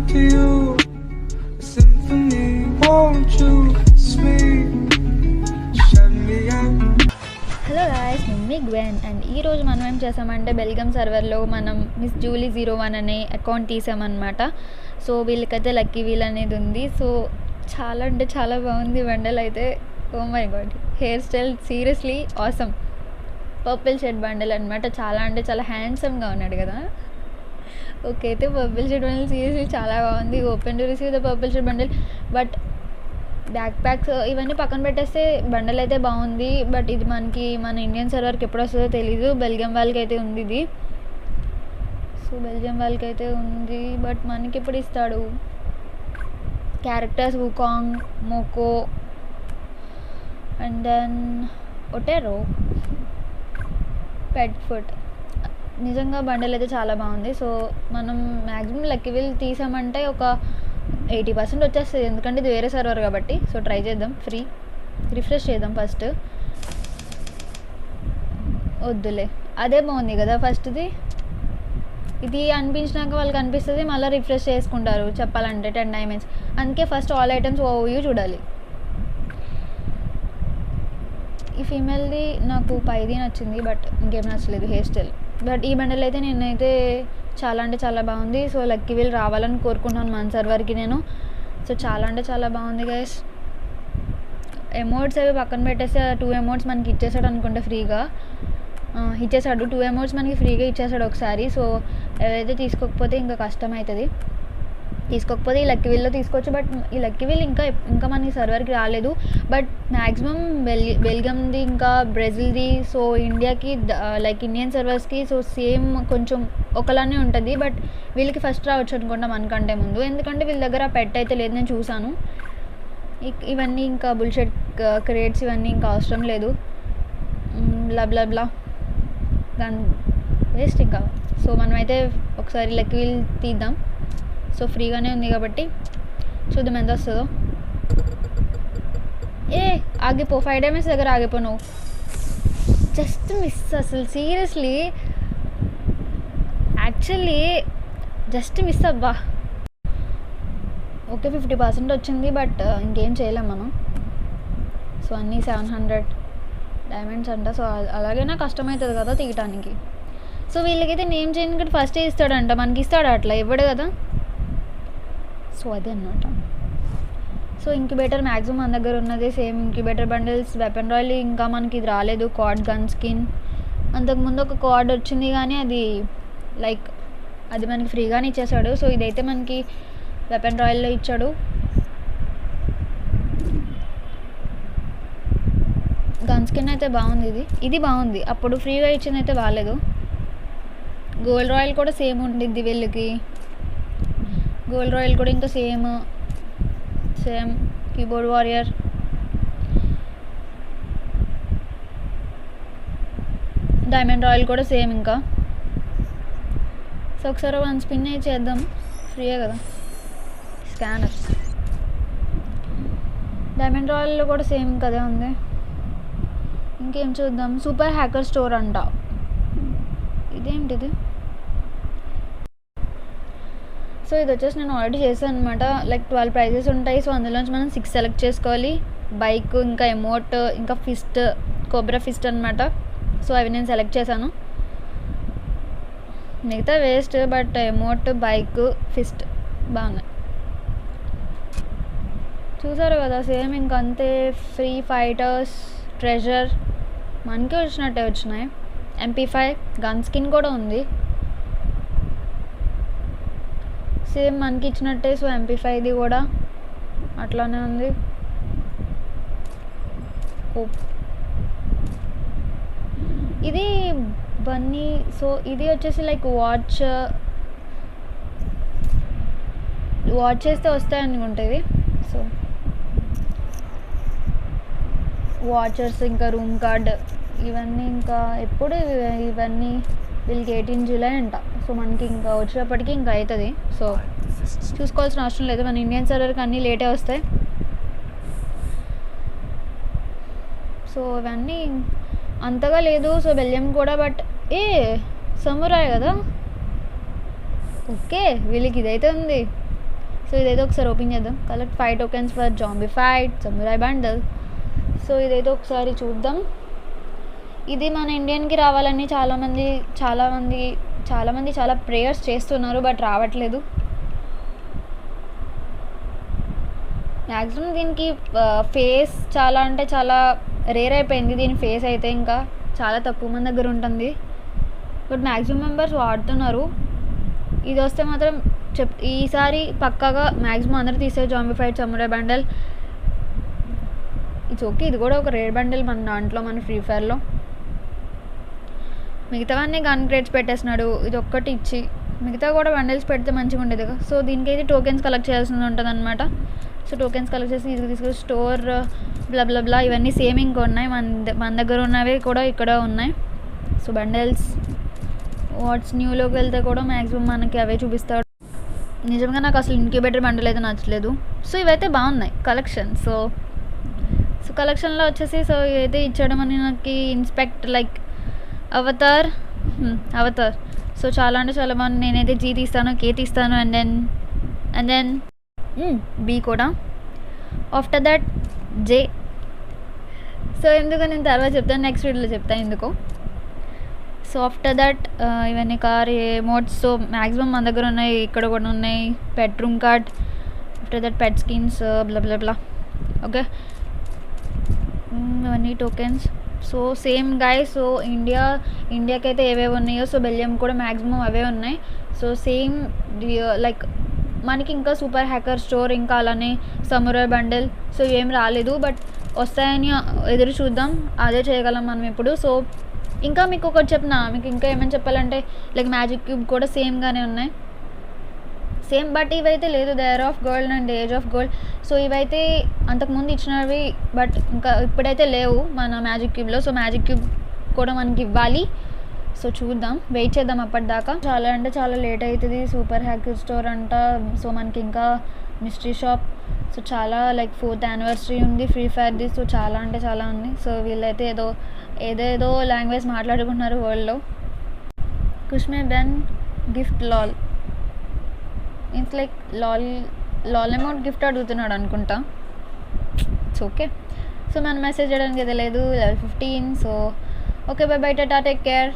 to you, a symphony. Won't you speak? Shut me up. Hello guys, నేను మీ Gwen. And ఈరోజు మనం ఏం చేసామంటే బెల్గమ్ సర్వర్లో మనం మిస్ జూలీ 01 అనే అకౌంట్ తీసామన్నమాట. సో వీళ్ళకైతే లక్కీ వీల్ అనేది ఉంది. సో చాలా అంటే చాలా బాగుంది బండల్ అయితే. Oh my god, hair style seriously awesome. Purple shade bundle అనమాట. చాలా అంటే చాలా హ్యాండ్సమ్గా ఉన్నాడు కదా. ఓకే, అయితే పర్పుల్ షేడ్ బండల్ సీరియస్లీ చాలా బాగుంది. Open to receive the purple shade bundle. But back packs ఇవన్నీ పక్కన పెట్టేస్తే బండల్ అయితే బాగుంది. బట్ ఇది మనకి మన ఇండియన్ సర్వర్కి ఎప్పుడు వస్తుందో తెలీదు. బెల్జియం వాళ్ళకి అయితే ఉంది ఇది. సో బెల్జియం వాళ్ళకి అయితే ఉంది, బట్ మనకి ఎప్పుడు ఇస్తాడు? Characters Wukong, Moco and then Otero, pet food. నిజంగా బండల్ అయితే చాలా బాగుంది. సో మనం మ్యాక్సిమం లక్కీ వీల్ తీసామంటే ఒక 80% వచ్చేస్తుంది, ఎందుకంటే ఇది వేరే సర్వర్ కాబట్టి. సో ట్రై చేద్దాం, ఫ్రీ రిఫ్రెష్ చేద్దాం ఫస్ట్. వద్దులే, అదే బాగుంది కదా ఫస్ట్ది. ఇది అనిపించినాక వాళ్ళకి అనిపిస్తుంది, మళ్ళీ రిఫ్రెష్ చేసుకుంటారు చెప్పాలంటే 10 diamonds. అందుకే ఫస్ట్ ఆల్ ఐటమ్స్ ఓవర్వ్యూ చూడాలి. ఈ ఫీమేల్ది నాకు పైది నచ్చింది, బట్ ఇంకేం నచ్చలేదు హెయిర్ స్టైల్. బట్ ఈ బండల్ అయితే నేనైతే చాలా అంటే చాలా బాగుంది. సో లక్కీ వీల్ రావాలని కోరుకుంటున్నాను మన సర్వర్కి నేను. సో చాలా అంటే చాలా బాగుంది గైస్. ఎమోట్స్ అవి పక్కన పెట్టేస్తే 2 ఎమోట్స్ మనకి ఇచ్చేసాడు అనుకుంటే ఫ్రీగా. ఇచ్చేసాడు 2 ఎమోట్స్ మనకి ఫ్రీగా ఇచ్చేసాడు ఒకసారి. సో ఎవరైతే తీసుకోకపోతే ఇంకా కష్టం అవుతుంది. తీసుకోకపోతే ఈ లక్కీ వీల్లో తీసుకోవచ్చు. బట్ ఈ లక్కీ వీల్ ఇంకా మనకి సర్వర్కి రాలేదు. బట్ మ్యాక్సిమం బెల్జియంది ఇంకా బ్రెజిల్ది, సో ఇండియాకి లైక్ ఇండియన్ సర్వర్స్కి సో సేమ్ కొంచెం ఒకలానే ఉంటుంది. బట్ వీళ్ళకి ఫస్ట్ రావచ్చు అనుకుంటా మనకంటే ముందు, ఎందుకంటే వీళ్ళ దగ్గర పెట్ అయితే లేదు, నేను చూసాను. ఇవన్నీ ఇంకా బుల్షెట్ క్రియేట్స్ ఇవన్నీ ఇంకా అవసరం లేదు. బ్లా దాని వేస్ట్ ఇంకా. సో మనమైతే ఒకసారి లక్కీ వీల్ తీద్దాం. సో ఫ్రీగానే ఉంది కాబట్టి చూద్దాం ఎంత వస్తుందో. ఆగిపో, 5 diamonds దగ్గర ఆగిపో నువ్వు. జస్ట్ మిస్ అసలు, సీరియస్లీ యాక్చువల్లీ జస్ట్ మిస్ అబ్బా. ఓకే 50% వచ్చింది, బట్ ఇంకేం చేయలేం మనం. సో అన్నీ 700 diamonds అంట. సో అలాగైనా కష్టమవుతుంది కదా తీయటానికి. సో వీళ్ళకైతే నేమ్ చేయడానికి ఫస్టే ఇస్తాడంట, మనకి ఇస్తాడు అట్లా ఇవ్వడు కదా. సో అదే అన్నమాట. సో ఇంక్యుబేటర్ మ్యాక్సిమం మన దగ్గర ఉన్నది same incubator bundles. Weapon royal ఇంకా మనకి ఇది రాలేదు. కార్డ్ గన్ స్కిన్ అంతకుముందు ఒక కార్డ్ వచ్చింది, కానీ అది లైక్ అది మనకి ఫ్రీగానే ఇచ్చేసాడు. సో ఇదైతే మనకి వెపన్ రాయల్లో ఇచ్చాడు. గన్ స్కిన్ అయితే బాగుంది. ఇది బాగుంది, అప్పుడు ఫ్రీగా ఇచ్చింది అయితే బాగాలేదు. గోల్డ్ రాయల్ కూడా సేమ్ ఉండిద్ది వీళ్ళకి. గోల్డ్ రాయల్ కూడా ఇంకా same keyboard warrior. Diamond royal కూడా సేమ్ ఇంకా. సో ఒకసారి 1 స్పిన్ చేద్దాం, ఫ్రీయే కదా. స్కానర్ డైమండ్ రాయల్లో కూడా సేమ్ కదే ఉంది. ఇంకేం చూద్దాం. సూపర్ హ్యాకర్ స్టోర్ అంట. ఇదేంటిది? సో ఇది వచ్చేసి నేను ఆల్రెడీ చేశాను అనమాట. లైక్ 12 ప్రైజెస్ ఉంటాయి. సో అందులోంచి మనం 6 సెలెక్ట్ చేసుకోవాలి. బైక్, ఇంకా ఎమోట్, ఇంకా ఫిస్ట్, కోబ్రా ఫిస్ట్ అనమాట. సో అవి నేను సెలెక్ట్ చేశాను. మిగతా waste, but emote, bike, fist బాగున్నాయి. చూసారు కదా, సేమ్ ఇంకా అంతే. ఫ్రీ ఫైటర్స్, ట్రెజర్ మనకి వచ్చినట్టే వచ్చినాయి. MP5 గన్ స్కిన్ కూడా ఉంది, సేమ్ మనకి ఇచ్చినట్టే. సో MP5ది కూడా అట్లానే ఉంది. ఇది బన్నీ. సో ఇది వచ్చేసి లైక్ వాచ్ చేస్తే వస్తాయి అనుకుంటుంది. సో వాచర్స్, ఇంకా రూమ్ కార్డ్, ఇవన్నీ ఇంకా ఎప్పుడు ఇవన్నీ వీళ్ళకి 18 జూలై అంట. సో మనకి ఇంకా వచ్చేటప్పటికి ఇంకా అవుతుంది. సో చూసుకోవాల్సిన అవసరం లేదు. మన ఇండియన్ సర్వర్కి అన్నీ లేటే వస్తాయి. సో ఇవన్నీ అంతగా లేదు. సో బెల్జియం కూడా, బట్ సమురాయ్ కదా. ఓకే వీళ్ళకి ఇదైతే ఉంది. సో ఇదైతే ఒకసారి ఓపెన్ చేద్దాం. Collect 5 tokens for zombie fight samurai bundle. So ఇదైతే ఒకసారి చూద్దాం. ఇది మన ఇండియన్కి రావాలని చాలామంది చాలా ప్రేయర్స్ చేస్తున్నారు, బట్ రావట్లేదు. మ్యాక్సిమం దీనికి ఫేస్ చాలా అంటే చాలా రేర్ అయిపోయింది. దీని ఫేస్ అయితే ఇంకా చాలా తక్కువ మంది దగ్గర ఉంటుంది, బట్ మ్యాక్సిమం మెంబర్స్ వాడుతున్నారు. ఇది వస్తే మాత్రం ఈసారి పక్కాగా మ్యాక్సిమం అందరూ తీసే zombie fight samurai bundle. It's okay, ఇది కూడా ఒక రేర్ బండల్ మన దాంట్లో, మన ఫ్రీ ఫైర్లో. మిగతావన్నీ గన్ క్రేట్స్ పెట్టేస్తున్నాడు, ఇది ఒక్కటి ఇచ్చి మిగతా కూడా బండిల్స్ పెడితే మంచిగా ఉండేది కదా. సో దీనికైతే టోకెన్స్ కలెక్ట్ చేయాల్సి ఉంటుంది అనమాట. సో టోకెన్స్ కలెక్ట్ చేసి తీసుకుని స్టోర్ బ్లా ఇవన్నీ సేమ్ ఇంకా ఉన్నాయి, మన దగ్గర ఉన్నవి కూడా ఇక్కడ ఉన్నాయి. సో బండిల్స్ వాట్స్ న్యూలోకి వెళ్తే కూడా మ్యాక్సిమం మనకి అవే చూపిస్తాడు. నిజంగా నాకు అసలు ఇంక్యుబేటర్ బండిల్ అయితే నచ్చలేదు. సో ఇవైతే బాగున్నాయి కలెక్షన్. సో కలెక్షన్లో వచ్చేసి సో ఇవైతే ఇచ్చడం అని నాకు ఇన్స్పెక్ట్ లైక్ అవతార్. సో చాలా అంటే చాలా బాగుంది. నేనైతే జీ తీస్తాను, కే తీస్తాను, అండ్ దెన్ బీ కూడా, ఆఫ్టర్ దట్ జే. సో ఎందుకు నేను తర్వాత చెప్తాను, నెక్స్ట్ వీడియోలో చెప్తాను ఎందుకో. సో ఆఫ్టర్ దట్ ఇవన్నీ కార్ మోడ్స్. సో మ్యాక్సిమం మన దగ్గర ఉన్నాయి, ఇక్కడ కూడా ఉన్నాయి. Pet room card, after that pet skins blah. Okay, ఇవన్నీ tokens. So same guy. So ఇండియాకి అయితే ఏవేవి ఉన్నాయో సో బెల్జియం కూడా మ్యాక్సిమం అవే ఉన్నాయి. సో సేమ్ లైక్ మనకి ఇంకా సూపర్ హ్యాకర్ స్టోర్, ఇంకా అలానే సమురాయ్ బండిల్ సో ఏం రాలేదు, బట్ వస్తాయని ఎదురు చూద్దాం. అదే చేయగలం మనం ఇప్పుడు. సో ఇంకా మీకు ఒకటి మీకు ఇంకా ఏమైనా చెప్పాలంటే లైక్ మ్యాజిక్ క్యూబ్ కూడా సేమ్గానే ఉన్నాయి, సేమ్. బట్ ఇవైతే లేదు, the air of gold and age of gold. So ఇవైతే అంతకుముందు ఇచ్చినవి, బట్ ఇంకా ఇప్పుడైతే లేవు మన మ్యాజిక్ క్యూబ్లో. సో మ్యాజిక్ క్యూబ్ కూడా మనకి ఇవ్వాలి. సో చూద్దాం, వెయిట్ చేద్దాం అప్పటిదాకా. చాలా అంటే చాలా లేట్ అవుతుంది. సూపర్ హ్యాకర్ స్టోర్ అంట. సో మనకి ఇంకా మిస్టరీ షాప్. సో చాలా లైక్ 4th యానివర్సరీ ఉంది ఫ్రీ ఫైర్ది. సో చాలా అంటే చాలా ఉంది. సో వీళ్ళైతే ఏదేదో లాంగ్వేజ్ మాట్లాడుకుంటున్నారు వరల్డ్లో. కుష్మే బెన్ గిఫ్ట్ లాల్ మీన్స్ లైక్ లాల్ అమౌంట్ గిఫ్ట్ అడుగుతున్నాడు అనుకుంటా. It's okay. సో మనం మెసేజ్ చేయడానికి అయితే లేదు, level 15. So okay, bye tata, take care.